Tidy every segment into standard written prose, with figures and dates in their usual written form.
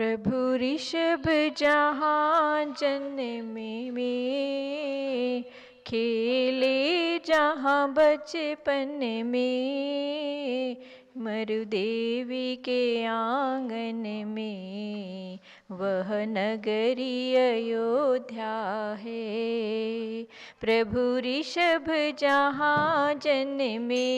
प्रभु ऋषभ जहाँ जन्मे में, खेले जहाँ बचपन में, मरुदेवी के आंगन में, वह नगरी अयोध्या है। प्रभु ऋषभ जहाँ जन्मे,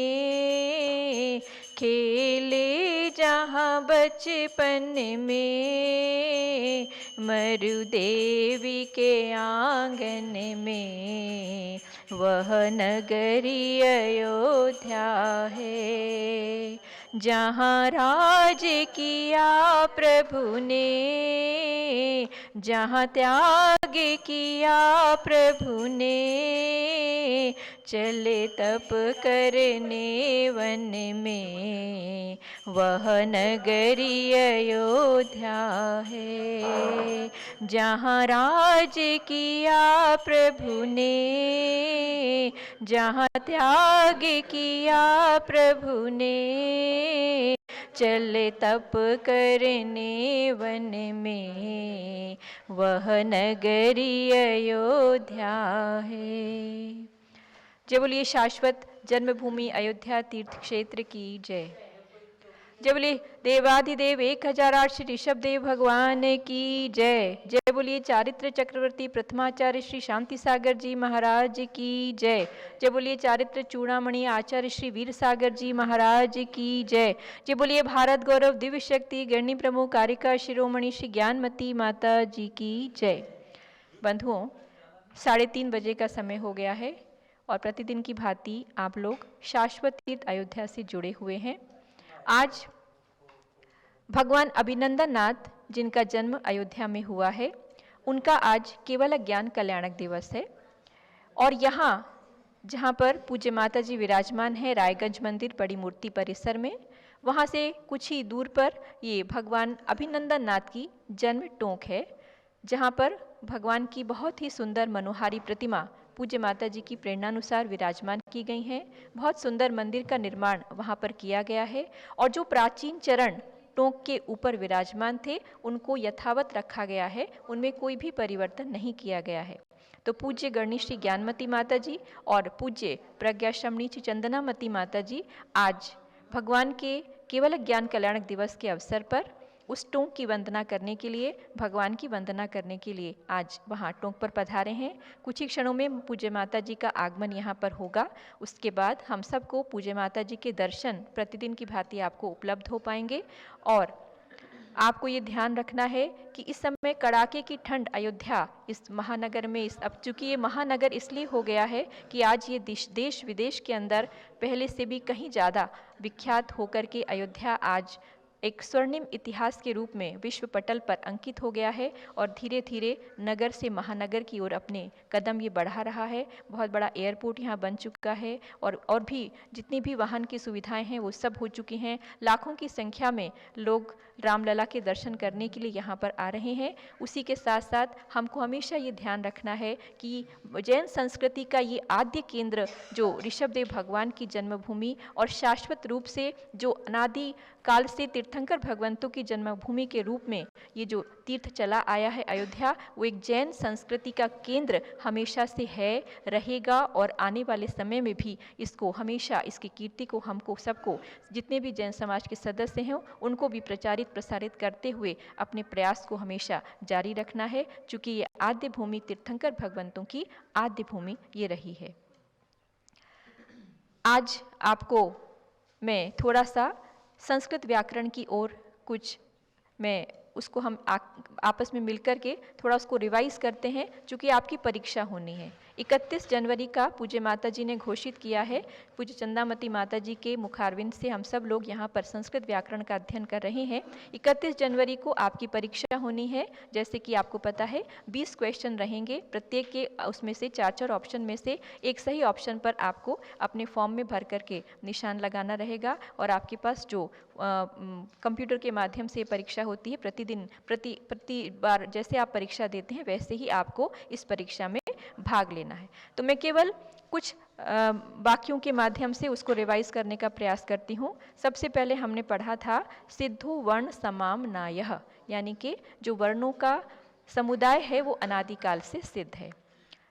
खेले जहाँ बचपन में, मरुदेवी के आंगन में, वह नगरी अयोध्या है। जहाँ राज किया प्रभु ने, जहाँ त्याग किया प्रभु ने, चले तप करने वन में, वह नगरी अयोध्या है। जहाँ राज किया प्रभु ने, जहाँ त्याग किया प्रभु ने, चले तप करने वन में, वह नगरी अयोध्या है। जय बोलिए शाश्वत जन्मभूमि अयोध्या तीर्थ क्षेत्र की जय। जय बोलिए देवाधिदेव 1008 श्री ऋषभ देव भगवान की जय। जय बोलिए चारित्र चक्रवर्ती प्रथमाचार्य श्री शांति सागर जी महाराज की जय। जय बोलिए चारित्र चूड़ामणि आचार्य श्री वीर सागर जी महाराज की जय। जय बोलिए भारत गौरव दिव्य शक्ति गणनी प्रमुख कारिका शिरोमणि श्री ज्ञानमती माता जी की जय। बंधुओं, 3:30 बजे का समय हो गया है और प्रतिदिन की भांति आप लोग शाश्वत तीर्थ अयोध्या से जुड़े हुए हैं। आज भगवान अभिनंदन नाथ जिनका जन्म अयोध्या में हुआ है, उनका आज केवल ज्ञान कल्याणक दिवस है। और यहाँ जहाँ पर पूज्य माता जी विराजमान है रायगंज मंदिर बड़ी मूर्ति परिसर में, वहाँ से कुछ ही दूर पर ये भगवान अभिनंदन नाथ की जन्म टोंक है, जहाँ पर भगवान की बहुत ही सुंदर मनोहारी प्रतिमा पूज्य माता जी की प्रेरणानुसार विराजमान की गई हैं। बहुत सुंदर मंदिर का निर्माण वहाँ पर किया गया है और जो प्राचीन चरण टोंक के ऊपर विराजमान थे उनको यथावत रखा गया है, उनमें कोई भी परिवर्तन नहीं किया गया है। तो पूज्य गणनी श्री ज्ञानमती माता जी और पूज्य प्रज्ञाश्रमणी श्री चंदनामती माता जी आज भगवान के केवल ज्ञान कल्याणक दिवस के अवसर पर उस टोंक की वंदना करने के लिए, भगवान की वंदना करने के लिए आज वहाँ टोंक पर पधारे हैं। कुछ ही क्षणों में पूज्य माता जी का आगमन यहाँ पर होगा। उसके बाद हम सबको पूज्य माता जी के दर्शन प्रतिदिन की भांति आपको उपलब्ध हो पाएंगे। और आपको ये ध्यान रखना है कि इस समय कड़ाके की ठंड अयोध्या इस महानगर में, अब चूंकि ये महानगर इसलिए हो गया है कि आज ये देश विदेश के अंदर पहले से भी कहीं ज़्यादा विख्यात होकर के अयोध्या आज एक स्वर्णिम इतिहास के रूप में विश्व पटल पर अंकित हो गया है और धीरे धीरे नगर से महानगर की ओर अपने कदम ये बढ़ा रहा है। बहुत बड़ा एयरपोर्ट यहाँ बन चुका है और भी जितनी भी वाहन की सुविधाएं हैं वो सब हो चुकी हैं। लाखों की संख्या में लोग रामलला के दर्शन करने के लिए यहाँ पर आ रहे हैं। उसी के साथ साथ हमको हमेशा ये ध्यान रखना है कि जैन संस्कृति का ये आद्य केंद्र जो ऋषभदेव भगवान की जन्मभूमि और शाश्वत रूप से जो अनादि काल से तीर्थंकर भगवंतों की जन्मभूमि के रूप में ये जो तीर्थ चला आया है अयोध्या, वो एक जैन संस्कृति का केंद्र हमेशा से है, रहेगा और आने वाले समय में भी इसको हमेशा इसकी कीर्ति को हमको सबको जितने भी जैन समाज के सदस्य हैं उनको भी प्रचारित प्रसारित करते हुए अपने प्रयास को हमेशा जारी रखना है, चूँकि ये आद्य भूमि तीर्थंकर भगवंतों की आद्य भूमि ये रही है। आज आपको मैं थोड़ा सा संस्कृत व्याकरण की ओर कुछ मैं उसको हम आपस में मिलकर के थोड़ा उसको रिवाइज करते हैं, चूँकि आपकी परीक्षा होनी है। 31 जनवरी का पूज्य माता जी ने घोषित किया है। पूज्य चंदामती माता जी के मुखारविंद से हम सब लोग यहाँ पर संस्कृत व्याकरण का अध्ययन कर रहे हैं। 31 जनवरी को आपकी परीक्षा होनी है। जैसे कि आपको पता है 20 क्वेश्चन रहेंगे, प्रत्येक के उसमें से 4 ऑप्शन में से एक सही ऑप्शन पर आपको अपने फॉर्म में भर करके निशान लगाना रहेगा और आपके पास जो कंप्यूटर के माध्यम से परीक्षा होती है प्रतिदिन प्रति बार जैसे आप परीक्षा देते हैं वैसे ही आपको इस परीक्षा में भाग लेना है। तो मैं केवल कुछ वाक्यों के माध्यम से उसको रिवाइज करने का प्रयास करती हूँ। सबसे पहले हमने पढ़ा था सिद्धो वर्ण समाम नायः, यानी कि जो वर्णों का समुदाय है वो अनादिकाल से सिद्ध है।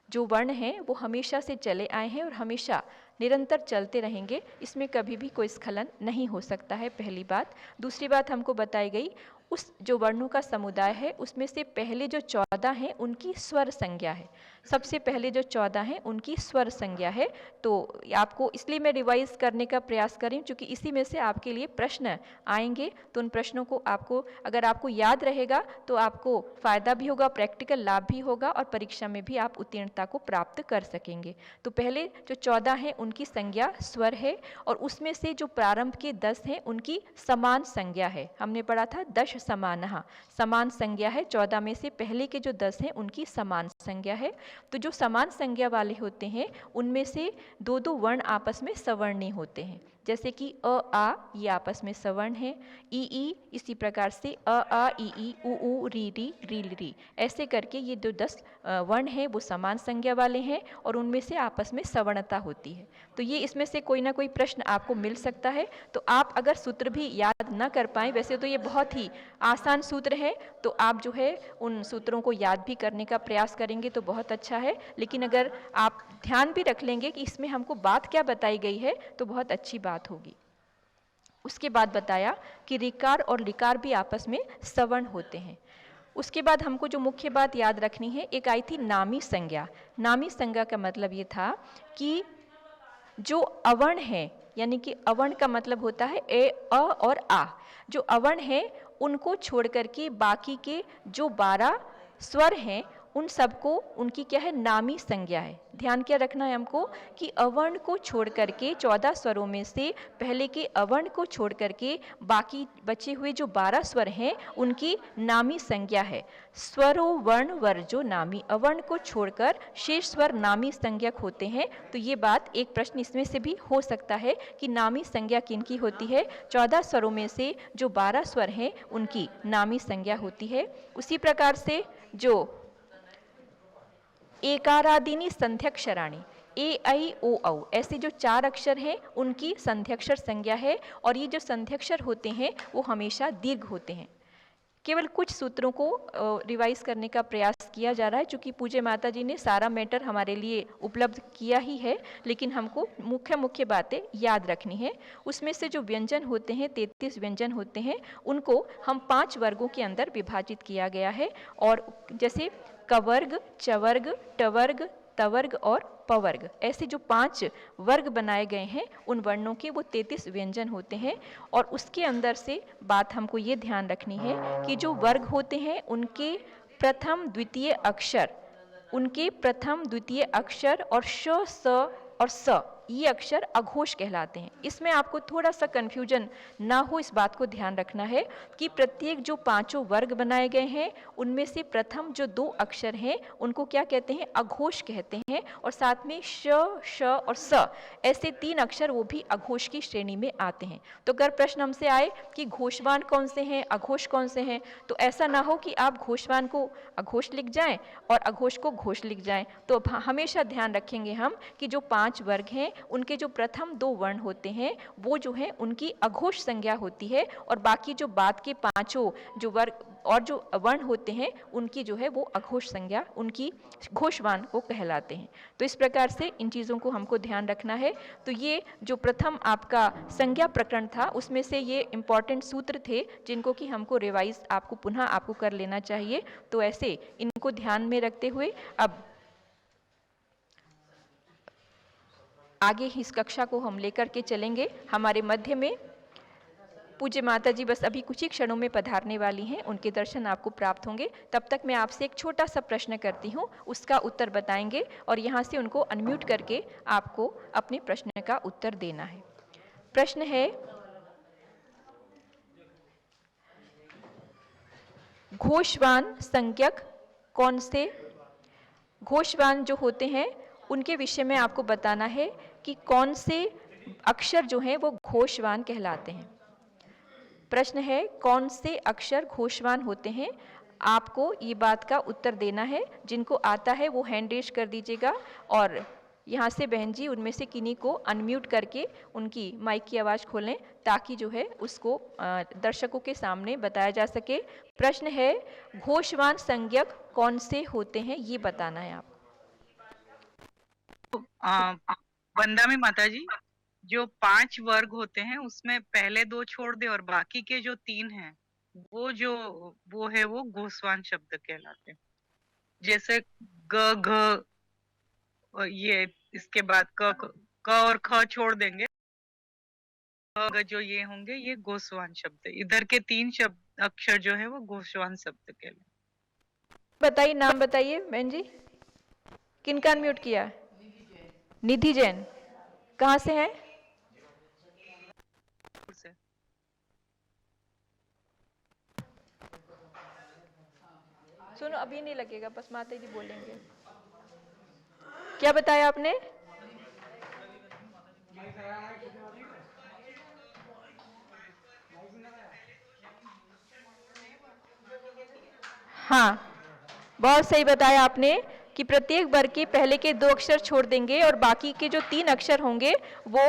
जो वर्ण हैं वो हमेशा से चले आए हैं और हमेशा निरंतर चलते रहेंगे, इसमें कभी भी कोई स्खलन नहीं हो सकता है, पहली बात। दूसरी बात हमको बताई गई उस जो वर्णों का समुदाय है उसमें से पहले जो 14 हैं उनकी स्वर संज्ञा है। सबसे पहले जो 14 हैं उनकी स्वर संज्ञा है। तो आपको इसलिए मैं रिवाइज करने का प्रयास कर रही हूँ क्योंकि इसी में से आपके लिए प्रश्न आएंगे, तो उन प्रश्नों को आपको अगर आपको याद रहेगा तो आपको फ़ायदा भी होगा, प्रैक्टिकल लाभ भी होगा और परीक्षा में भी आप उत्तीर्णता को प्राप्त कर सकेंगे। तो पहले जो 14 हैं उनकी संज्ञा स्वर है और उसमें से जो प्रारंभ के 10 हैं उनकी समान संज्ञा है। हमने पढ़ा था 10 समानः, समान संज्ञा है। 14 में से पहले के जो 10 हैं उनकी समान संज्ञा है। तो जो समान संज्ञा वाले होते हैं उनमें से दो दो वर्ण आपस में सवर्णी होते हैं, जैसे कि अ आ ये आपस में सवर्ण है, ई इसी प्रकार से अ आ ई उ री री, ऐसे करके ये जो 10 वर्ण हैं वो समान संज्ञा वाले हैं और उनमें से आपस में सवर्णता होती है। तो ये इसमें से कोई ना कोई प्रश्न आपको मिल सकता है। तो आप अगर सूत्र भी याद ना कर पाएँ, वैसे तो ये बहुत ही आसान सूत्र है, तो आप जो है उन सूत्रों को याद भी करने का प्रयास करेंगे तो बहुत अच्छा है। लेकिन अगर आप ध्यान भी रख लेंगे कि इसमें हमको बात क्या बताई गई है तो बहुत अच्छी बात होगी। उसके बाद बताया कि ऋकार और लिकार भी आपस में सवर्ण होते हैं। उसके बाद हमको जो मुख्य बात याद रखनी है, एक आई थी नामी संज्ञा। नामी संज्ञा का मतलब ये था कि जो अवर्ण है, यानी कि अवर्ण का मतलब होता है ए अ और आ, जो अवर्ण है उनको छोड़ करके बाकी के जो 12 स्वर हैं उन सबको उनकी क्या है नामी संज्ञा है। ध्यान क्या रखना है हमको कि अवर्ण को छोड़ करके 14 स्वरों में से पहले के अवर्ण को छोड़ करके बाकी बचे हुए जो 12 स्वर हैं उनकी नामी संज्ञा है। स्वरो वर्ण वर्जो नामी, अवर्ण को छोड़कर शेष स्वर नामी संज्ञक होते हैं। तो ये बात एक प्रश्न इसमें से भी हो सकता है कि नामी संज्ञा किनकी होती है। 14 स्वरों में से जो 12 स्वर हैं उनकी नामी संज्ञा होती है। उसी प्रकार से जो एकारादीनी संध्यक्षराणी ए ऐ ओ औ, ऐसे जो 4 अक्षर हैं उनकी संध्यक्षर संज्ञा है और ये जो संध्यक्षर होते हैं वो हमेशा दीर्घ होते हैं। केवल कुछ सूत्रों को रिवाइज करने का प्रयास किया जा रहा है, चूँकि पूज्य माता जी ने सारा मैटर हमारे लिए उपलब्ध किया ही है, लेकिन हमको मुख्य बातें याद रखनी है। उसमें से जो व्यंजन होते हैं 33 व्यंजन होते हैं उनको हम 5 वर्गों के अंदर विभाजित किया गया है। और जैसे कवर्ग, चवर्ग, टवर्ग, तवर्ग और पवर्ग, ऐसे जो 5 वर्ग बनाए गए हैं उन वर्णों के वो 33 व्यंजन होते हैं। और उसके अंदर से बात हमको ये ध्यान रखनी है कि जो वर्ग होते हैं उनके प्रथम द्वितीय अक्षर और श स और स ये अक्षर अघोष कहलाते हैं। इसमें आपको थोड़ा सा कन्फ्यूजन ना हो, इस बात को ध्यान रखना है कि प्रत्येक जो 5 वर्ग बनाए गए हैं उनमें से प्रथम जो 2 अक्षर हैं उनको क्या कहते हैं, अघोष कहते हैं। और साथ में श, श और स ऐसे 3 अक्षर वो भी अघोष की श्रेणी में आते हैं। तो अगर प्रश्न हमसे आए कि घोषवान कौन से हैं, अघोष कौन से हैं, तो ऐसा ना हो कि आप घोषवान को अघोष लिख जाएं और अघोष को घोष लिख जाएं। तो हमेशा ध्यान रखेंगे हम कि जो 5 वर्ग हैं उनके जो प्रथम 2 वर्ण होते हैं वो जो है उनकी अघोष संज्ञा होती है और बाकी जो बाद के 5 जो वर्ग और जो वर्ण होते हैं उनकी जो है वो अघोष संज्ञा, उनकी घोषवान को कहलाते हैं। तो इस प्रकार से इन चीज़ों को हमको ध्यान रखना है। तो ये जो प्रथम आपका संज्ञा प्रकरण था उसमें से ये इंपॉर्टेंट सूत्र थे जिनको कि हमको रिवाइज आपको पुनः आपको कर लेना चाहिए। तो ऐसे इनको ध्यान में रखते हुए अब आगे इस कक्षा को हम लेकर के चलेंगे। हमारे मध्य में पूज्य माता जी बस अभी कुछ ही क्षणों में पधारने वाली हैं, उनके दर्शन आपको प्राप्त होंगे। तब तक मैं आपसे एक छोटा सा प्रश्न करती हूँ, उसका उत्तर बताएंगे और यहाँ से उनको अनम्यूट करके आपको अपने प्रश्न का उत्तर देना है। प्रश्न है, घोषवान संज्ञक कौन से, घोषवान जो होते हैं उनके विषय में आपको बताना है कि कौन से अक्षर जो हैं वो घोषवान कहलाते हैं। प्रश्न है कौन से अक्षर घोषवान होते हैं। आपको ये बात का उत्तर देना है। जिनको आता है वो हैंड रेज कर दीजिएगा और यहाँ से बहन जी उनमें से किन्हीं को अनम्यूट करके उनकी माइक की आवाज़ खोलें ताकि जो है उसको दर्शकों के सामने बताया जा सके। प्रश्न है, घोषवान संज्ञक कौन से होते हैं, ये बताना है आप। वंदा में माता जी, जो 5 वर्ग होते हैं उसमें पहले 2 छोड़ दे और बाकी के जो 3 हैं वो गोस्वान शब्द कहलाते हैं। जैसे ग घ ये इसके बाद क और ख छोड़ देंगे, जो ये होंगे ये गोस्वान शब्द। इधर के 3 शब्द अक्षर जो है वो गोस्वान शब्द कहलाते। बताइए, नाम बताइए बहन जी, किनका अनम्यूट किया? निधि जैन, कहाँ से हैं? सुनो, अभी नहीं लगेगा, बस माता जी बोलेंगे। क्या बताया आपने? हाँ, बहुत सही बताया आपने कि प्रत्येक वर्ग के पहले के 2 अक्षर छोड़ देंगे और बाकी के जो 3 अक्षर होंगे वो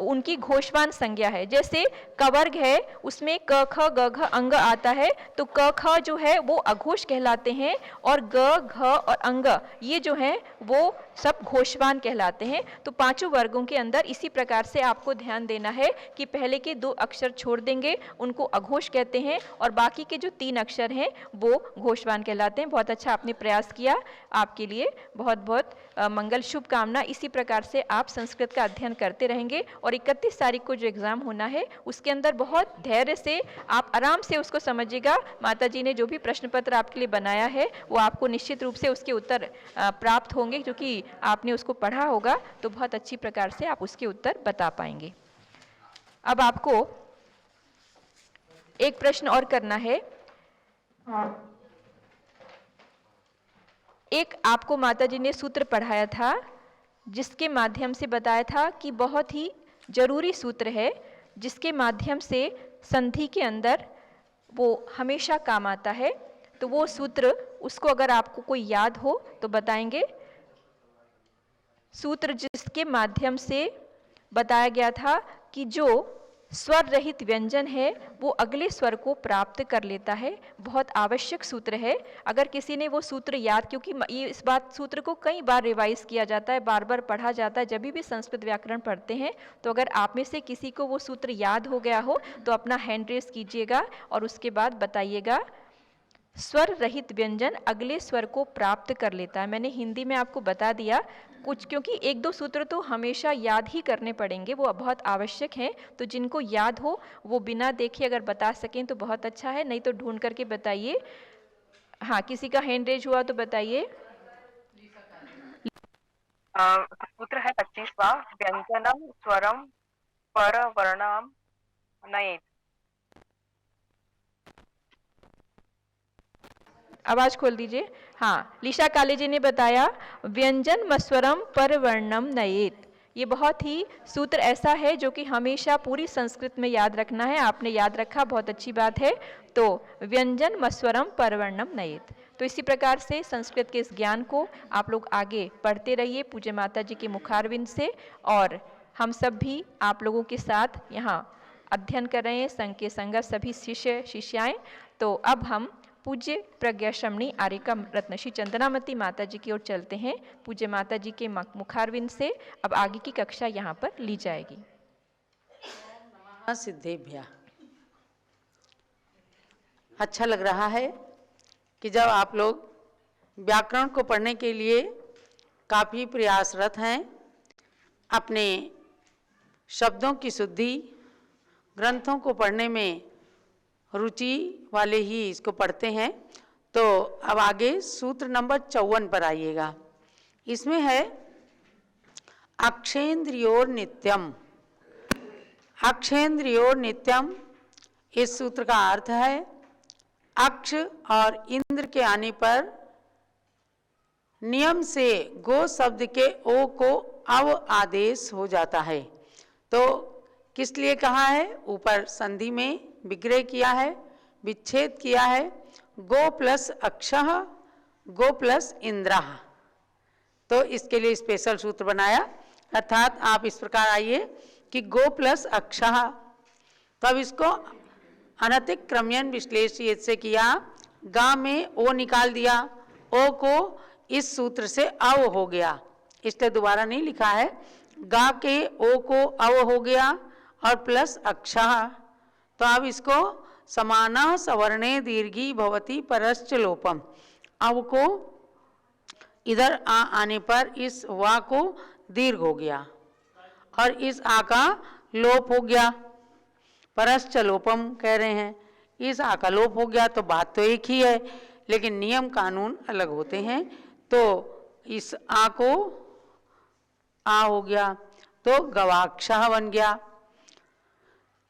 उनकी घोषवान संज्ञा है। जैसे क वर्ग है, उसमें क ख ग घ अंग आता है, तो क ख जो है वो अघोष कहलाते हैं और ग घ और अंग ये जो हैं वो सब घोषवान कहलाते हैं। तो पांचों वर्गों के अंदर इसी प्रकार से आपको ध्यान देना है कि पहले के 2 अक्षर छोड़ देंगे, उनको अघोष कहते हैं, और बाकी के जो 3 अक्षर हैं वो घोषवान कहलाते हैं। बहुत अच्छा आपने प्रयास किया, आपके लिए बहुत बहुत मंगल शुभकामना। इसी प्रकार से आप संस्कृत का अध्ययन करते रहेंगे और 31 तारीख को जो एग्ज़ाम होना है उसके अंदर बहुत धैर्य से आप आराम से उसको समझिएगा। माता जी ने जो भी प्रश्न पत्र आपके लिए बनाया है वो आपको निश्चित रूप से उसके उत्तर प्राप्त होंगे, क्योंकि आपने उसको पढ़ा होगा तो बहुत अच्छी प्रकार से आप उसके उत्तर बता पाएंगे। अब आपको एक प्रश्न और करना है। एक आपको माताजी ने सूत्र पढ़ाया था जिसके माध्यम से बताया था कि बहुत ही जरूरी सूत्र है जिसके माध्यम से संधि के अंदर वो हमेशा काम आता है। तो वो सूत्र, उसको अगर आपको कोई याद हो तो बताएंगे। सूत्र जिसके माध्यम से बताया गया था कि जो स्वर रहित व्यंजन है वो अगले स्वर को प्राप्त कर लेता है, बहुत आवश्यक सूत्र है। अगर किसी ने वो सूत्र याद, क्योंकि ये इस बात सूत्र को कई बार रिवाइज किया जाता है, बार बार पढ़ा जाता है जब भी संस्कृत व्याकरण पढ़ते हैं, तो अगर आप में से किसी को वो सूत्र याद हो गया हो तो अपना हैंड रेस कीजिएगा और उसके बाद बताइएगा। स्वर रहित व्यंजन अगले स्वर को प्राप्त कर लेता है। मैंने हिंदी में आपको बता दिया कुछ, क्योंकि 1-2 सूत्र तो हमेशा याद ही करने पड़ेंगे, वो बहुत आवश्यक हैं। तो जिनको याद हो वो बिना देखे अगर बता सकें तो बहुत अच्छा है, नहीं तो ढूंढ करके बताइए। हाँ, किसी का हैंड रेज हुआ तो बताइए। सूत्र है 25वां, व्यंजनम स्वरम पर वर्णम नयेत। आवाज खोल दीजिए। हाँ, लिशा काले जी ने बताया, व्यंजन मस्वरम पर वर्णम नयेत। ये बहुत ही सूत्र ऐसा है जो कि हमेशा पूरी संस्कृत में याद रखना है। आपने याद रखा, बहुत अच्छी बात है। तो व्यंजन मस्वरम परवर्णम नयेत। तो इसी प्रकार से संस्कृत के इस ज्ञान को आप लोग आगे पढ़ते रहिए पूज्य माता जी के मुखारविंद से, और हम सब भी आप लोगों के साथ यहाँ अध्ययन कर रहे हैं, संघ के संगत सभी शिष्य शिष्याएं। तो अब हम पूज्य प्रज्ञा श्रमणी आर्यका रत्नश्री चंदनामती माता जी की ओर चलते हैं। पूज्य माता जी के मुखारविंद से अब आगे की कक्षा यहाँ पर ली जाएगी। सिद्धेभ्या। अच्छा लग रहा है कि जब आप लोग व्याकरण को पढ़ने के लिए काफ़ी प्रयासरत हैं, अपने शब्दों की शुद्धि, ग्रंथों को पढ़ने में रुचि वाले ही इसको पढ़ते हैं। तो अब आगे सूत्र नंबर 54 पर आइएगा। इसमें है अक्षेन्द्रियोर नित्यम। अक्षेन्द्रियोर नित्यम, इस सूत्र का अर्थ है अक्ष और इंद्र के आने पर नियम से गो शब्द के ओ को अव आदेश हो जाता है। तो किस लिए कहा है? ऊपर संधि में विग्रह किया है, विच्छेद किया है। गो प्लस अक्षः, गो प्लस इंद्रः। तो इसके लिए स्पेशल सूत्र बनाया। अर्थात आप इस प्रकार आइए कि गो प्लस अक्षः, तो अब इसको अनतिक्रम्यन विश्लेषित से किया, गा में ओ निकाल दिया, ओ को इस सूत्र से अव हो गया, इसलिए दोबारा नहीं लिखा है, गा के ओ को अव हो गया और प्लस अक्षः, तो अब इसको समानः सवर्णे दीर्घी भवति परश्च लोपम, अव को इधर आ आने पर इस वा को दीर्घ हो गया और इस आ का लोप हो गया, परश्च लोपम कह रहे हैं, इस आ का लोप हो गया, तो बात तो एक ही है लेकिन नियम कानून अलग होते हैं। तो इस आ को आ हो गया तो गवाक्षः बन गया।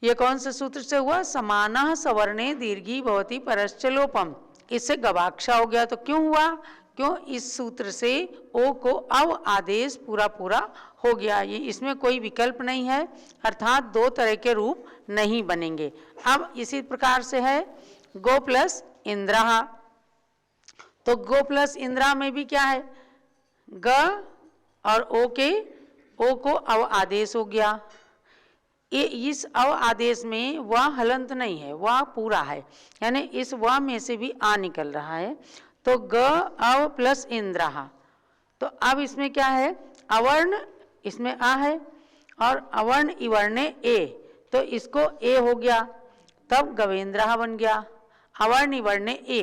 ये कौन से सूत्र से हुआ? समानः सवर्णे दीर्घी भवति परश्च लोपम, इससे गवाक्षा हो गया। तो क्यों हुआ? क्यों? इस सूत्र से ओ को अव आदेश पूरा पूरा हो गया, ये इसमें कोई विकल्प नहीं है, अर्थात दो तरह के रूप नहीं बनेंगे। अब इसी प्रकार से है गो प्लस इंद्रः, तो गो प्लस इंद्रा में भी क्या है? ग और ओ के ओ को अव आदेश हो गया। ये इस अव आदेश में वह हलंत नहीं है, वह पूरा है, यानी इस वह में से भी आ निकल रहा है। तो ग अव प्लस इंद्रः, तो अब इसमें क्या है? अवर्ण इसमें आ है और अवर्ण इवर्णे ए, तो इसको ए हो गया, तब गवेंद्रः बन गया, अवर्ण इवर्णे ए,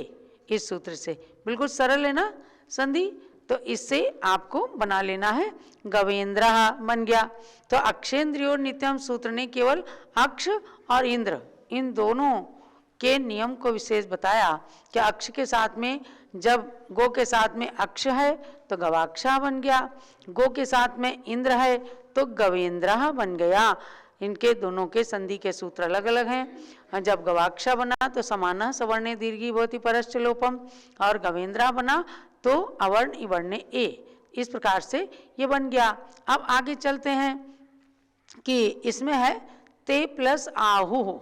इस सूत्र से। बिल्कुल सरल है ना संधि, तो इससे आपको बना लेना है, गवेंद्रः बन गया। तो अक्षेंद्रियोर नित्यम सूत्र ने केवल अक्ष और इंद्र इन दोनों के नियम को विशेष बताया कि अक्ष के साथ में, जब गो के साथ में अक्ष है तो गवाक्षा बन गया, गो के साथ में इंद्र है तो गवेंद्रः बन गया। इनके दोनों के संधि के सूत्र अलग अलग हैं। जब गवाक्षा बना तो समानः सवर्णे दीर्घी भवति परश्च लोपम, और गवेंद्रः बना तो अवर्ण इवर्णे ए, इस प्रकार से ये बन गया। अब आगे चलते हैं कि इसमें है ते प्लस आहु,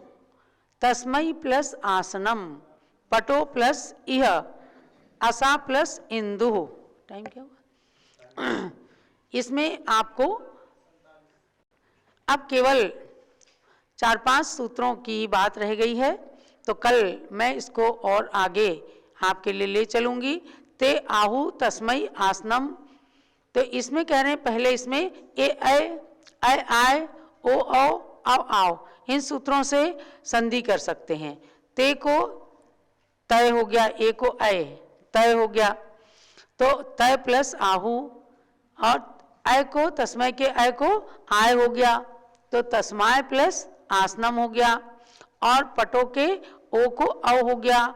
तस्मै प्लस आसनम, पटो प्लस इह, असा प्लस इंदु। टाइम क्या हुआ? इसमें आपको अब केवल 4-5 सूत्रों की बात रह गई है, तो कल मैं इसको और आगे आपके लिए ले चलूंगी। ते आहु तस्मै आसनम, तो इसमें कह रहे हैं पहले इसमें ए ऐ आय ओ औ अव आओ, इन सूत्रों से संधि कर सकते हैं। ते को तय हो गया, ए को अय तय हो गया, तो तय प्लस आहु, और अय को तस्मय के अय को आय हो गया, तो तस्माय प्लस आसनम हो गया, और पटो के ओ को अव हो गया,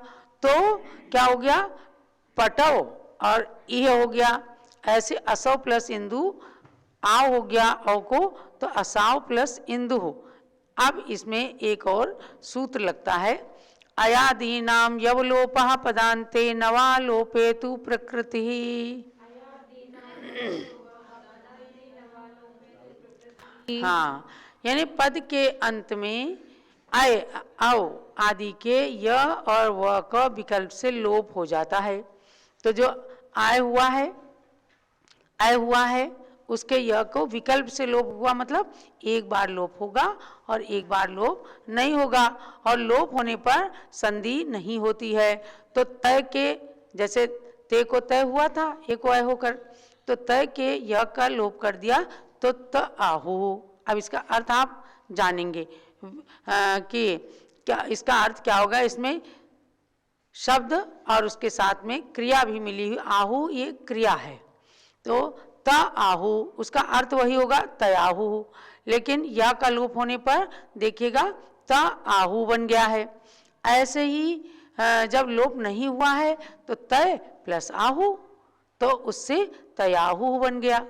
तो क्या हो गया? पटव और इह हो गया। ऐसे असव प्लस इंदु आव हो गया, अव को, तो असाव प्लस इंदु हो। अब इसमें एक और सूत्र लगता है, अयादीनाम यवलोपः पदान्ते नवालोपेतु प्रकृति। हाँ, यानी पद के अंत में अय अव आदि के य और व का विकल्प से लोप हो जाता है। तो जो आय हुआ है उसके य को विकल्प से लोप हुआ, मतलब एक बार लोप होगा और एक बार लोप नहीं होगा, और लोप होने पर संधि नहीं होती है। तो तय के, जैसे ते को तय हुआ था ए को अय होकर, तो तय के य का लोप कर दिया तो त आहु। अब इसका अर्थ आप जानेंगे कि क्या इसका अर्थ क्या होगा। इसमें शब्द और उसके साथ में क्रिया भी मिली हुई, आहु ये क्रिया है, तो त आहु उसका अर्थ वही होगा तयाहु, लेकिन या का लोप होने पर देखिएगा त आहु बन गया है। ऐसे ही जब लोप नहीं हुआ है तो तय प्लस आहु, तो उससे तयाहु बन गया।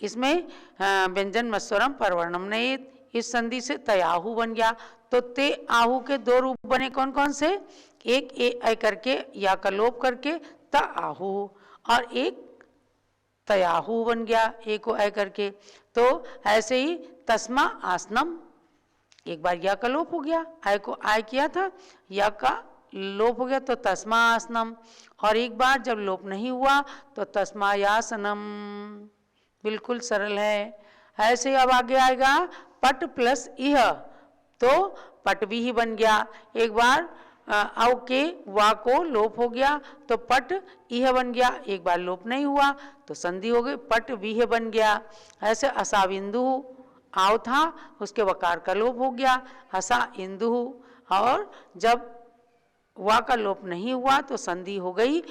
इसमें व्यंजन मस्वरम परवर्णम नयेत, इस संधि से तयाहु बन गया। तो ते आहु के दो रूप बने, कौन कौन से? एक ए ऐ करके या का लोप करके त आहु, और एक तयाहु बन गया ए को ऐ करके। तो ऐसे ही तस्मा आसनम, एक बार या का लोप हो गया, ऐ को आय किया था, या का लोप हो गया तो तस्मासनम, और एक बार जब लोप नहीं हुआ तो तस्मायासनम। बिल्कुल सरल है। ऐसे अब आगे आएगा पट प्लस इह, तो पट भी ही बन गया। एक बार अव के वा को लोप हो गया तो पट इह बन गया, एक बार लोप नहीं हुआ तो संधि हो गई, पट विह बन गया। ऐसे असा बिंदु आव था, उसके वकार का लोप हो गया, हसा इंदु, और जब वा का लोप नहीं हुआ तो संधि हो गई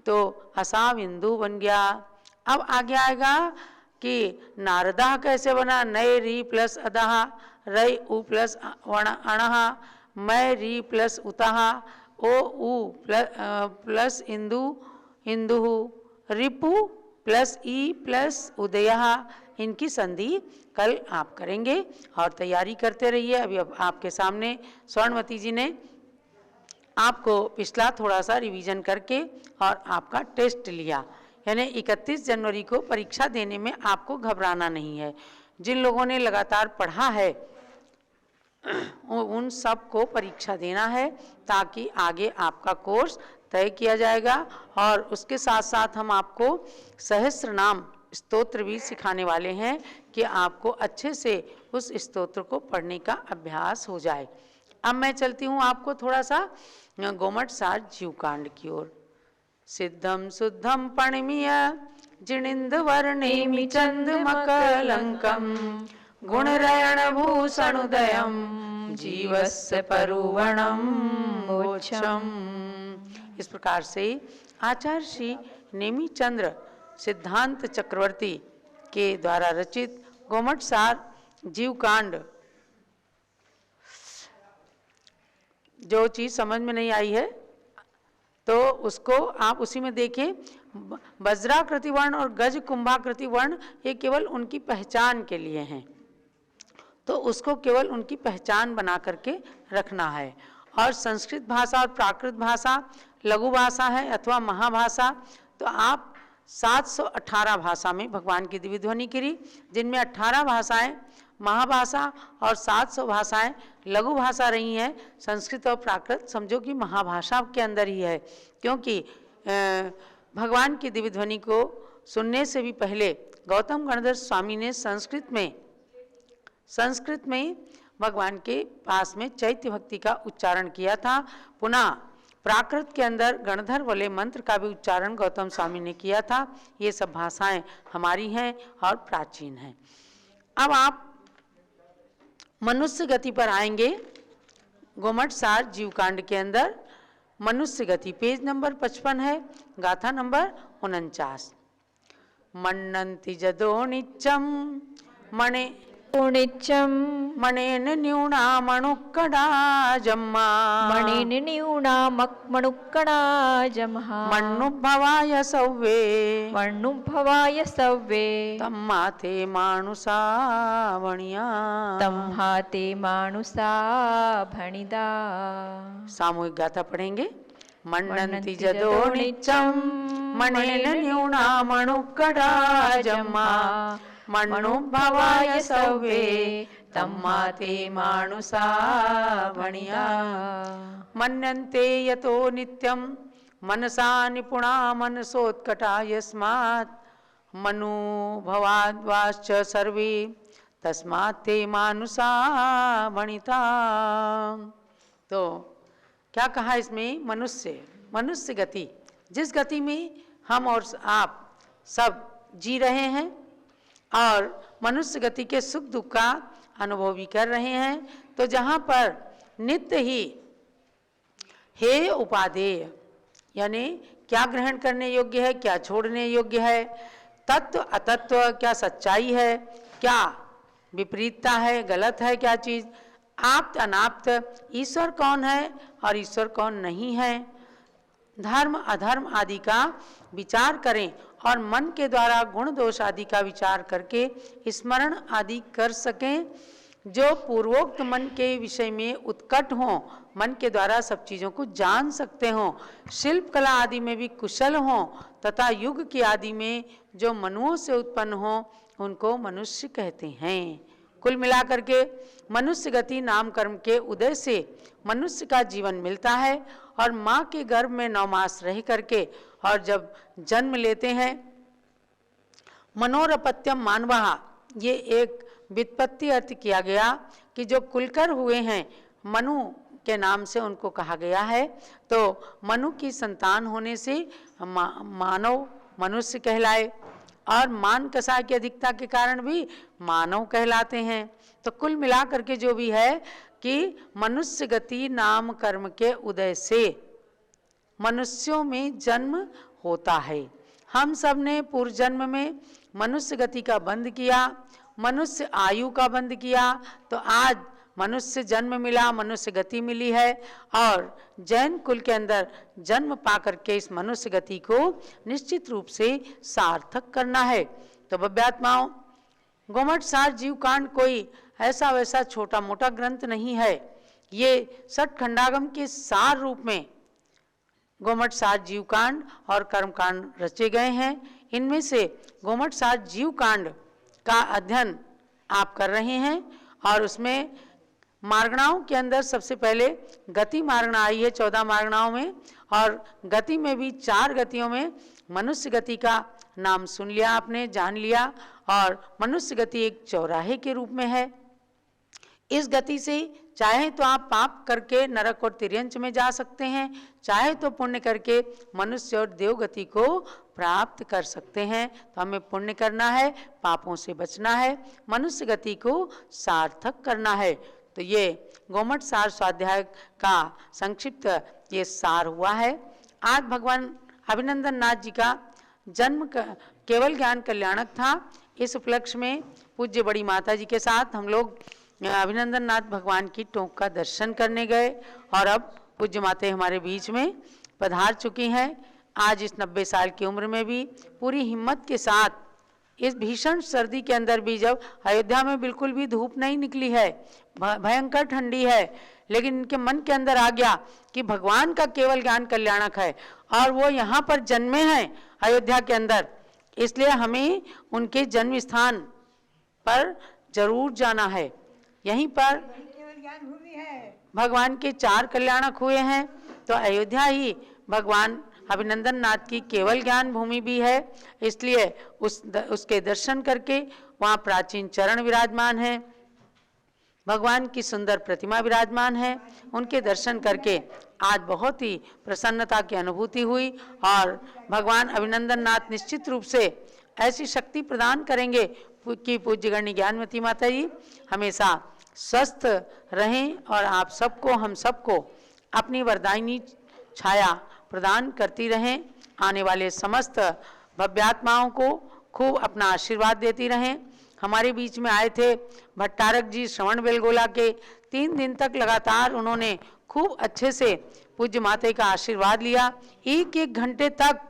तो हसा बिंदु बन गया। अब आगे आएगा कि नारदा कैसे बना, नए री प्लस अदहा, रई उ प्लस अणहा, मैं री प्लस उतहा, ओ उ प्लस इंदु इंदु, रिपु प्लस ई प्लस उदयहा। इनकी संधि कल आप करेंगे और तैयारी करते रहिए। अभी अब आपके सामने स्वर्णवती जी ने आपको पिछला थोड़ा सा रिवीजन करके और आपका टेस्ट लिया, यानी 31 जनवरी को परीक्षा देने में आपको घबराना नहीं है। जिन लोगों ने लगातार पढ़ा है उन सब को परीक्षा देना है, ताकि आगे आपका कोर्स तय किया जाएगा। और उसके साथ साथ हम आपको सहस्त्र नाम स्तोत्र भी सिखाने वाले हैं कि आपको अच्छे से उस स्तोत्र को पढ़ने का अभ्यास हो जाए। अब मैं चलती हूँ आपको थोड़ा सा गोमट सार जीवकांड की ओर। सिद्धम शुद्धम पणमीय जिनिंद वर्णेमि चंद्रमकलंकम, गुणरयण भूषणुदयम जीवस्य परुवणम मोक्षम। इस प्रकार से आचार्य श्री नेमिचंद्र सिद्धांत चक्रवर्ती के द्वारा रचित गोमट सार जीवकांड, जो चीज समझ में नहीं आई है तो उसको आप उसी में देखिए। वज्राकृति वर्ण और गज कुंभाकृति वर्ण ये केवल उनकी पहचान के लिए हैं, तो उसको केवल उनकी पहचान बना करके रखना है। और संस्कृत भाषा और प्राकृत भाषा लघु भाषा है अथवा महाभाषा, तो आप 718 भाषा में भगवान की दिव्य ध्वनि गिरी, जिनमें 18 भाषाएं महाभाषा और 700 भाषाएं लघु भाषा रही हैं। संस्कृत और प्राकृत समझो कि महाभाषा के अंदर ही है, क्योंकि भगवान की दिव्य ध्वनि को सुनने से भी पहले गौतम गणधर स्वामी ने संस्कृत में भगवान के पास में चैत्य भक्ति का उच्चारण किया था। पुनः प्राकृत के अंदर गणधर वाले मंत्र का भी उच्चारण गौतम स्वामी ने किया था। ये सब भाषाएं हमारी हैं और प्राचीन हैं। अब आप मनुष्य गति पर आएंगे। गोमट सार जीवकांड के अंदर मनुष्य गति पेज नंबर 55 है, गाथा नंबर 49। मन्नन्ति जदो नित्यं मणे नित्यं मणेन न्यूना मणुक्कड़ा जम्मा, मणिन न्यूना मणुक्कड़ा जमहा, मन्नुभवाय सव्वे मन्नुभवाय सव्वे तम्माते मानुषा वणिया, तम्हाते मानुषा भणिदा। सामूहिक गाथा पढ़ेंगे। मन्नन्ति जदो नित्यं मणेन न्यूना मणुक्कड़ा जम्मा, मन्नुभवाय सव्वे तम्माते मानुषा वणिया। मन्यन्ते यतो नित्यं मनसा निपुणा मनसोत्कटा यस्मात्, मनुभवाद्वाश्च सर्वे तस्मात् ते मानुषा वणिता। तो क्या कहा इसमें? मनुष्य गति, जिस गति में हम और आप सब जी रहे हैं और मनुष्य गति के सुख दुख का अनुभव भी कर रहे हैं, तो जहाँ पर नित्य ही हेय उपादेय, यानी क्या ग्रहण करने योग्य है, क्या छोड़ने योग्य है, तत्व अतत्व, क्या सच्चाई है, क्या विपरीतता है, गलत है क्या चीज़, आप्त अनाप्त, ईश्वर कौन है और ईश्वर कौन नहीं है, धर्म अधर्म आदि का विचार करें और मन के द्वारा गुण दोष आदि का विचार करके स्मरण आदि कर सकें। जो पूर्वोक्त मन के विषय में उत्कट हों, मन के द्वारा सब चीज़ों को जान सकते हों, शिल्प कला आदि में भी कुशल हों, तथा युग की आदि में जो मनुओं से उत्पन्न हों, उनको मनुष्य कहते हैं। कुल मिलाकर के मनुष्य गति नाम कर्म के उदय से मनुष्य का जीवन मिलता है और माँ के गर्भ में 9 मास रह करके और जब जन्म लेते हैं, मनोरपत्यम मानवहा, ये एक व्युत्पत्ति अर्थ किया गया कि जो कुलकर हुए हैं मनु के नाम से उनको कहा गया है। तो मनु की संतान होने से मानव मनुष्य कहलाए और मान कसा की अधिकता के कारण भी मानव कहलाते हैं। तो कुल मिलाकर के जो भी है कि मनुष्य गति नाम कर्म के उदय से मनुष्यों में जन्म होता है। हम सब ने पूर्व जन्म में मनुष्य गति का बंध किया, मनुष्य आयु का बंध किया, तो आज मनुष्य जन्म मिला, मनुष्य गति मिली है और जैन कुल के अंदर जन्म पाकर के इस मनुष्य गति को निश्चित रूप से सार्थक करना है। तो भव्यात्माओं, गोमठ सार जीव कांड कोई ऐसा वैसा छोटा मोटा ग्रंथ नहीं है। ये सठ खंडागम के सार रूप में गोमठ सार जीव कांड और कर्म कांड रचे गए हैं। इनमें से गोमठ सार जीव कांड का अध्ययन आप कर रहे हैं और उसमें मार्गणाओं के अंदर सबसे पहले गति मार्गणा आई है 14 मार्गणाओं में, और गति में भी 4 गतियों में मनुष्य गति का नाम सुन लिया आपने, जान लिया, और मनुष्य गति एक चौराहे के रूप में है। इस गति से चाहे तो आप पाप करके नरक और तिर्यंच में जा सकते हैं, चाहे तो पुण्य करके मनुष्य और देव गति को प्राप्त कर सकते हैं। तो हमें पुण्य करना है, पापों से बचना है, मनुष्य गति को सार्थक करना है। तो ये गोमठ सार स्वाध्याय का संक्षिप्त ये सार हुआ है। आज भगवान अभिनंदन नाथ जी का जन्म केवल ज्ञान कल्याणक था। इस उपलक्ष्य में पूज्य बड़ी माता जी के साथ हम लोग अभिनंदन नाथ भगवान की टोंक का दर्शन करने गए और अब पूज्य माते हमारे बीच में पधार चुकी हैं। आज इस 90 साल की उम्र में भी पूरी हिम्मत के साथ इस भीषण सर्दी के अंदर भी, जब अयोध्या में बिल्कुल भी धूप नहीं निकली है, भयंकर ठंडी है, लेकिन इनके मन के अंदर आ गया कि भगवान का केवल ज्ञान कल्याणक है और वो यहाँ पर जन्मे हैं अयोध्या के अंदर, इसलिए हमें उनके जन्म स्थान पर जरूर जाना है। यहीं पर भगवान के 4 कल्याणक हुए हैं, तो अयोध्या ही भगवान अभिनंदन नाथ की केवल ज्ञान भूमि भी है, इसलिए उसके दर्शन करके वहाँ प्राचीन चरण विराजमान हैं, भगवान की सुंदर प्रतिमा विराजमान है, उनके दर्शन करके आज बहुत ही प्रसन्नता की अनुभूति हुई और भगवान अभिनंदन नाथ निश्चित रूप से ऐसी शक्ति प्रदान करेंगे कि पूज्य गण्य ज्ञानवती माता जी हमेशा स्वस्थ रहें और आप सबको, हम सबको अपनी वरदायिनी छाया प्रदान करती रहें। आने वाले समस्त भव्यात्माओं को खूब अपना आशीर्वाद देती रहें। हमारे बीच में आए थे भट्टारक जी श्रवण बेलगोला के, 3 दिन तक लगातार उन्होंने खूब अच्छे से पूज्य माता का आशीर्वाद लिया। 1-1 घंटे तक